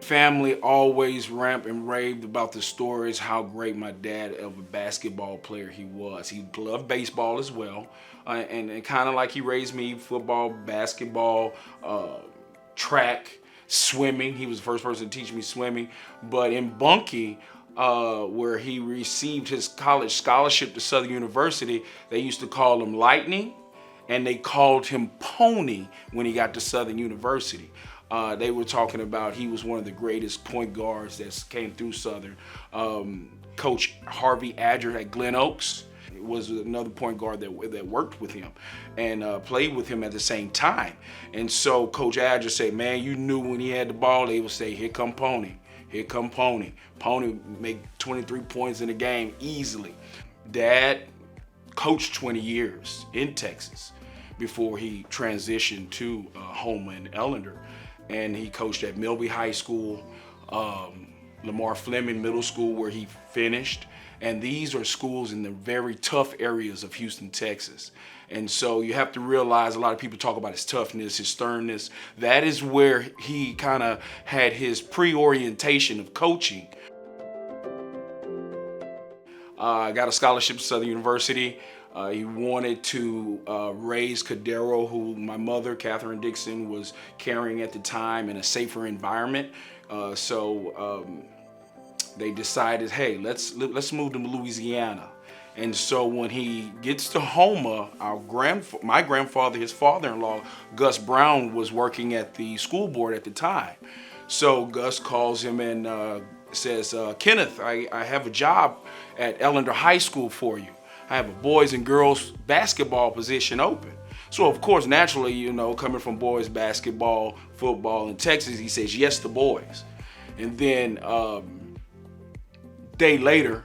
family always ramped and raved about the stories, how great my dad of a basketball player he was. He loved baseball as well. And kind of like he raised me, football, basketball, track, swimming. He was the first person to teach me swimming. But in Bunkie, where he received his college scholarship to Southern University, they used to call him Lightning, and they called him Pony when he got to Southern University. They were talking about he was one of the greatest point guards that came through Southern. Coach Harvey Adger at Glen Oaks was another point guard that worked with him and played with him at the same time. And so Coach Adger said, man, you knew when he had the ball, they would say, here come Pony, here come Pony. Pony make 23 points in a game easily. Dad coached 20 years in Texas before he transitioned to Houma and Ellender. And he coached at Milby High School, Lamar Fleming Middle School, where he finished. And these are schools in the very tough areas of Houston, Texas. And so you have to realize, a lot of people talk about his toughness, his sternness. That is where he kind of had his pre-orientation of coaching. I got a scholarship to Southern University. He wanted to raise Cadero, who my mother, Catherine Dixon, was carrying at the time, in a safer environment. So they decided, hey, let's move to Louisiana. And so when he gets to Houma, my grandfather, his father-in-law, Gus Brown, was working at the school board at the time. So Gus calls him and says, Kenneth, I have a job at Ellender High School for you. I have a boys and girls basketball position open. So of course, naturally, you know, coming from boys basketball, football in Texas, he says yes to boys. And then day later,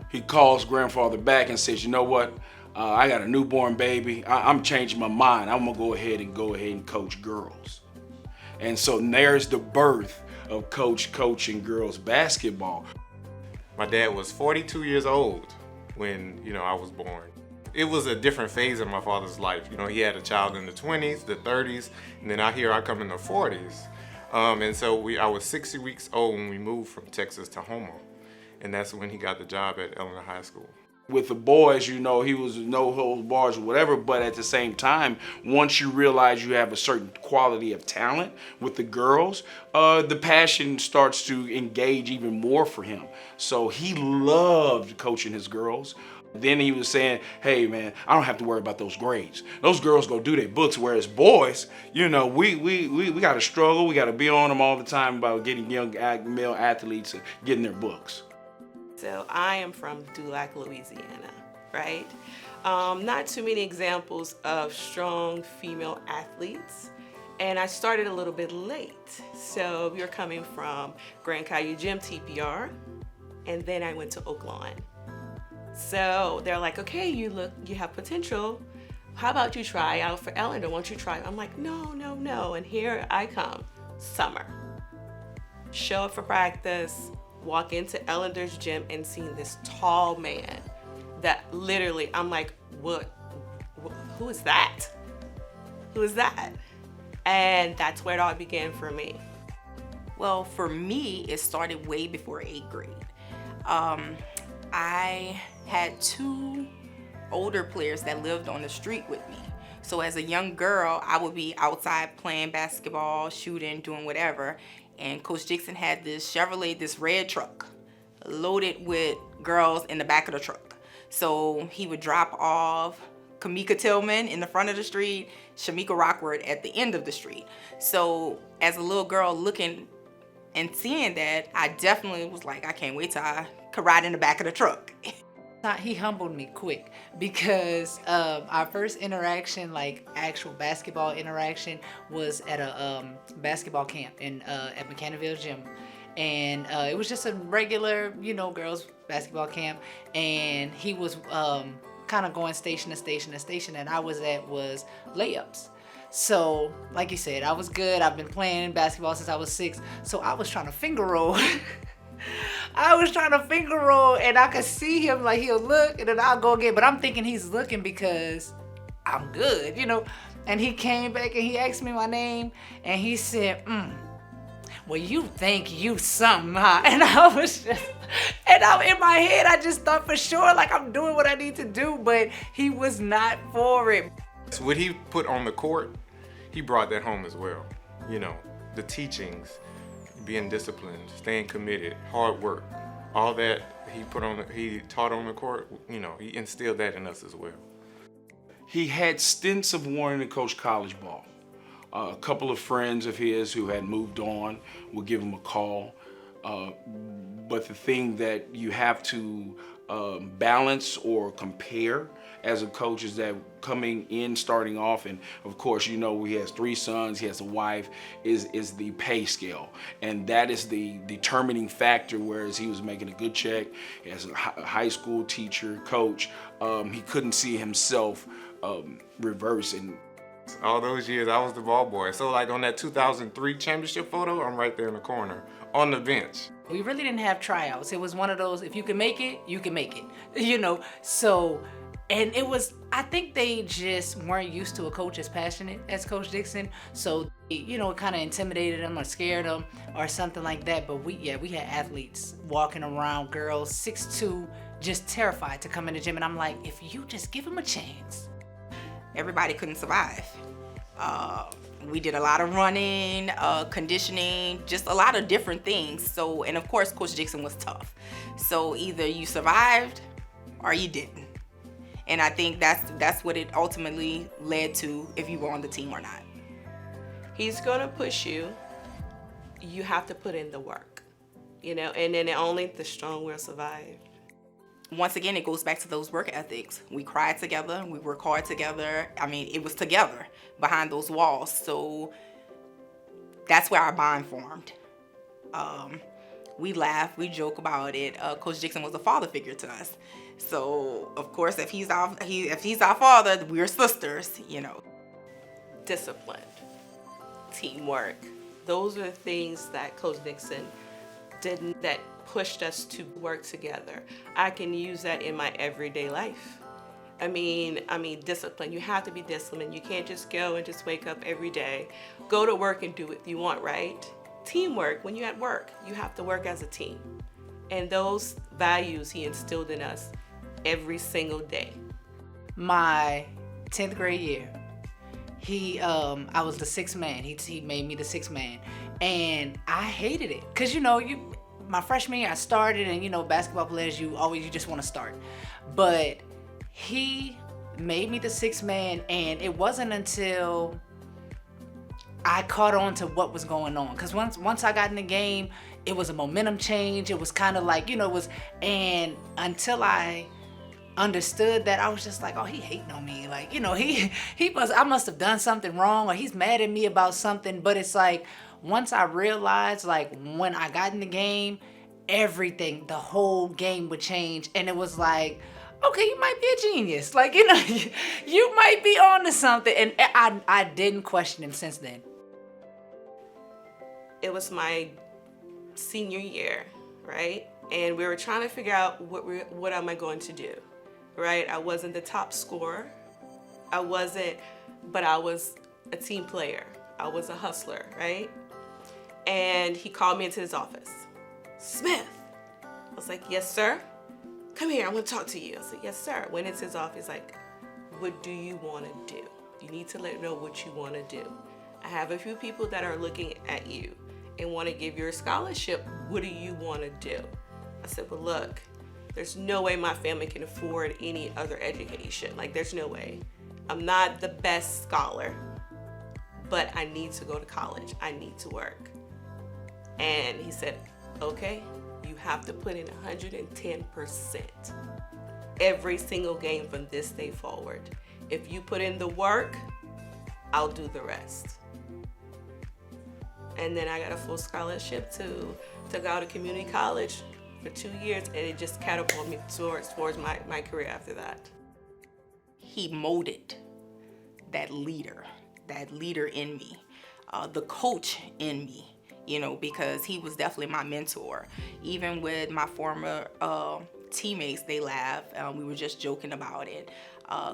he calls grandfather back and says, you know what? I got a newborn baby. I'm changing my mind. I'm gonna go ahead and coach girls. And so there's the birth of Coach coaching girls basketball. My dad was 42 years old when, I was born. It was a different phase of my father's life. He had a child in the 20s, the 30s, and then I come in the 40s. And so I was 60 weeks old when we moved from Texas to Houma. And that's when he got the job at Ellender High School. With the boys, he was no holds bars or whatever, but at the same time, once you realize you have a certain quality of talent with the girls, the passion starts to engage even more for him. So he loved coaching his girls. Then he was saying, hey man, I don't have to worry about those grades. Those girls go do their books, whereas boys, we gotta struggle, we gotta be on them all the time about getting young male athletes and getting their books. So I am from Dulac, Louisiana, right? Not too many examples of strong female athletes. And I started a little bit late. So we were coming from Grand Caillou Gym, TPR, and then I went to Oak Lawn. So they're like, okay, you have potential. How about you try out for Ellender? Won't you try? I'm like, no. And here I come, summer. Show up for practice, walk into Ellender's gym and seeing this tall man that literally, I'm like, what? Who is that? Who is that? And that's where it all began for me. Well, for me, it started way before 8th grade. I had 2 older players that lived on the street with me. So as a young girl, I would be outside playing basketball, shooting, doing whatever. And Coach Dixon had this Chevrolet, this red truck, loaded with girls in the back of the truck. So he would drop off Kamika Tillman in the front of the street, Shamika Rockford at the end of the street. So as a little girl looking and seeing that, I definitely was like, I can't wait till I could ride in the back of the truck. He humbled me quick because our first interaction, like actual basketball interaction, was at a basketball camp at McCannaville Gym. And it was just a regular, girls basketball camp. And he was kind of going station to station to station, and I was layups. So, like you said, I was good. I've been playing basketball since I was 6. So I was trying to finger roll. And I could see him, like he'll look and then I'll go again. But I'm thinking he's looking because I'm good, And he came back and he asked me my name and he said, well, you think you something, huh? And I was just, and I'm in my head, I just thought for sure, like I'm doing what I need to do, but he was not for it. So what he put on the court, he brought that home as well. You know, the teachings, being disciplined, staying committed, hard work, all that he taught on the court, you know, he instilled that in us as well. He had stints of wanting to coach college ball. A couple of friends of his who had moved on would give him a call. But the thing that you have to balance or compare as a coach is that coming in, starting off, and of course, you know, he has 3 sons, he has a wife, is the pay scale. And that is the determining factor, whereas he was making a good check as a high school teacher, coach, he couldn't see himself reverse. And all those years, I was the ball boy. So like on that 2003 championship photo, I'm right there in the corner on the bench. We really didn't have tryouts. It was one of those, if you can make it, you can make it, you know? So, and it was, I think they just weren't used to a coach as passionate as Coach Dixon. So, you know, it kind of intimidated them or scared them or something like that. But we had athletes walking around, girls, 6'2", just terrified to come in the gym. And I'm like, if you just give them a chance. Everybody couldn't survive. We did a lot of running, conditioning, just a lot of different things. So, and of course, Coach Dixon was tough. So either you survived or you didn't. And I think that's what it ultimately led to, if you were on the team or not. He's gonna push you. You have to put in the work, you know, and then only the strong will survive. Once again, it goes back to those work ethics. We cried together, we worked hard together. I mean, it was together behind those walls. So that's where our bond formed. We laugh, we joke about it. Coach Dixon was a father figure to us. So of course, if he's our father, we're sisters, you know. Discipline, teamwork. Those are the things that Coach Dixon didn't, that pushed us to work together. I can use that in my everyday life. I mean, discipline. You have to be disciplined. You can't just go and just wake up every day, go to work and do what you want, right? Teamwork. When you're at work, you have to work as a team. And those values he instilled in us every single day. My 10th grade year, I was the 6th man. He made me the 6th man. And I hated it. Cause you know, my freshman year I started, and you know, basketball players, you just want to start. But he made me the 6th man, and it wasn't until I caught on to what was going on. Cause once I got in the game, it was a momentum change. It was kind of like, you know, and until I understood that, I was just like, oh, he hating on me. Like, you know, I must have done something wrong, or he's mad at me about something. But it's like, once I realized, like, when I got in the game, everything, the whole game would change. And it was like, okay, you might be a genius. Like, you know, you might be on to something. And I didn't question him since then. It was my senior year, right? And we were trying to figure out what am I going to do, right? I wasn't the top scorer. But I was a team player. I was a hustler, right? And he called me into his office. Smith. I was like, yes, sir. Come here, I want to talk to you. I said, yes, sir. Went into his office, like, what do you want to do? You need to let me know what you want to do. I have a few people that are looking at you and want to give you a scholarship. What do you want to do? I said, well, look, there's no way my family can afford any other education. Like, there's no way. I'm not the best scholar, but I need to go to college. I need to work. And he said, okay, you have to put in 110% every single game from this day forward. If you put in the work, I'll do the rest. And then I got a full scholarship to go to community college for 2 years, and it just catapulted me towards my career after that. He molded that leader in me, the coach in me, you know, because he was definitely my mentor. Even with my former teammates, they laughed. We were just joking about it.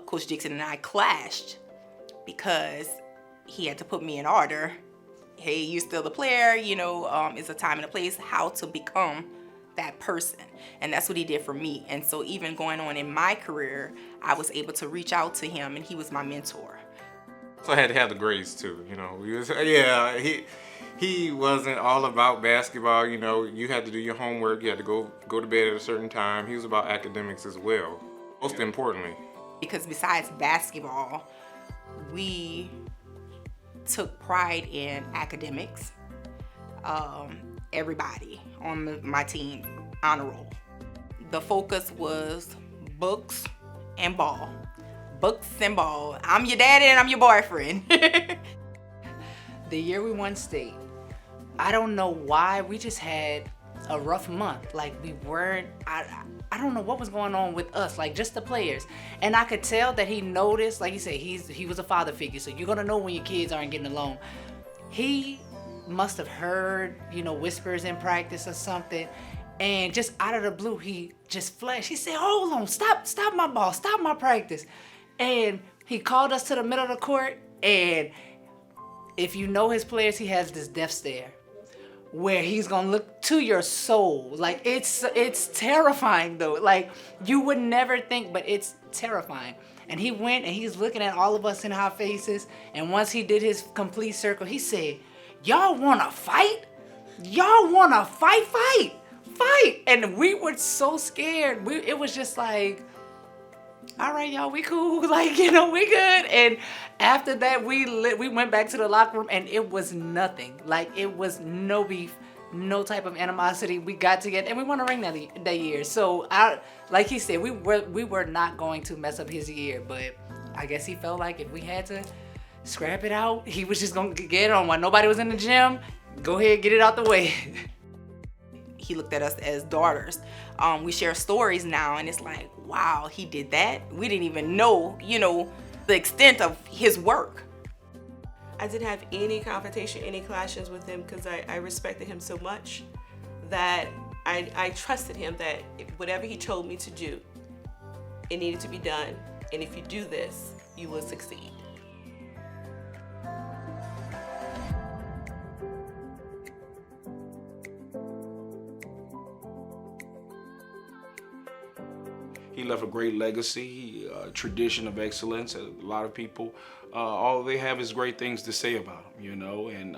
Coach Dixon and I clashed because he had to put me in order. hey, you're still the player, it's a time and a place, how to become that person. And that's what he did for me. And so even going on in my career, I was able to reach out to him, and he was my mentor. So I had to have the grades too, he wasn't all about basketball, you had to do your homework, you had to go to bed at a certain time. He was about academics as well, most importantly. Because besides basketball, we took pride in academics. Everybody on my team, honor roll. The focus was books and ball. Books and ball. I'm your daddy and I'm your boyfriend. The year we won state, I don't know why, we just had a rough month. Like we weren't, I don't know what was going on with us, like just the players. And I could tell that he noticed, like you said, he was a father figure, so you're gonna know when your kids aren't getting along. He must have heard, whispers in practice or something, and just out of the blue, he just flashed. He said, hold on, stop my ball, stop my practice. And he called us to the middle of the court, and if you know his players, he has this death stare where he's gonna look to your soul. Like it's terrifying though. Like you would never think, but it's terrifying. And he went and he's looking at all of us in our faces. And once he did his complete circle, he said, y'all wanna fight? Y'all wanna fight? And we were so scared. It was just like, all right, y'all, we cool. Like, we good. And after that, we went back to the locker room, and it was nothing. Like, it was no beef, no type of animosity. We got together, and we won a ring that year. So, like he said, we were not going to mess up his year, but I guess he felt like if we had to scrap it out, he was just going to get it on. While nobody was in the gym, go ahead, get it out the way. He looked at us as daughters. We share stories now, and it's like, wow, he did that. We didn't even know, the extent of his work. I didn't have any confrontation, any clashes with him because I respected him so much that I trusted him that whatever he told me to do, it needed to be done. And if you do this, you will succeed. He left a great legacy, a tradition of excellence. A lot of people, all they have is great things to say about him, and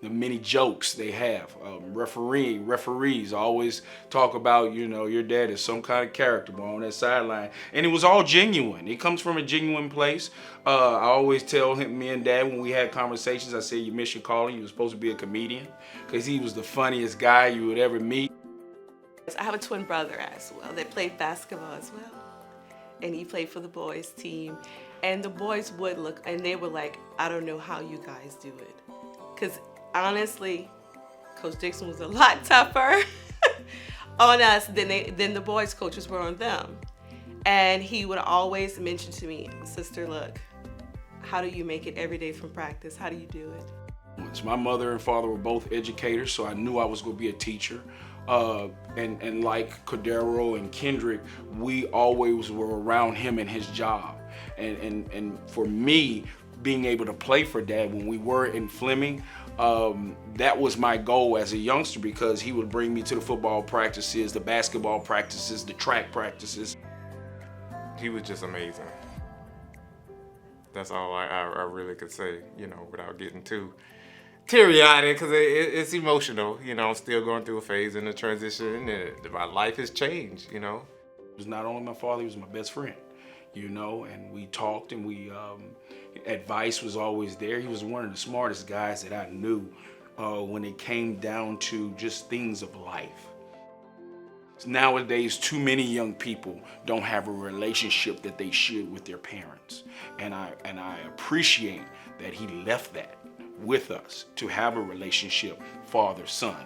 the many jokes they have. Referees always talk about, your dad is some kind of character on that sideline. And it was all genuine. It comes from a genuine place. I always tell me and Dad when we had conversations, I said, you miss your calling. You were supposed to be a comedian, because he was the funniest guy you would ever meet. I have a twin brother as well that played basketball as well. And he played for the boys team. And the boys would look, and they were like, I don't know how you guys do it. Because honestly, Coach Dixon was a lot tougher on us than the boys' coaches were on them. And he would always mention to me, sister, look, how do you make it every day from practice? How do you do it? My mother and father were both educators, so I knew I was going to be a teacher. And like Cordero and Kendrick, we always were around him and his job. And for me, being able to play for Dad when we were in Fleming, that was my goal as a youngster, because he would bring me to the football practices, the basketball practices, the track practices. He was just amazing. That's all I really could say, without getting too teary-eyed, because it's emotional. I'm still going through a phase in the transition, and my life has changed, It was not only my father, he was my best friend, and we talked, and advice was always there. He was one of the smartest guys that I knew when it came down to just things of life. Nowadays, too many young people don't have a relationship that they should with their parents, and I appreciate that he left that with us, to have a relationship father-son.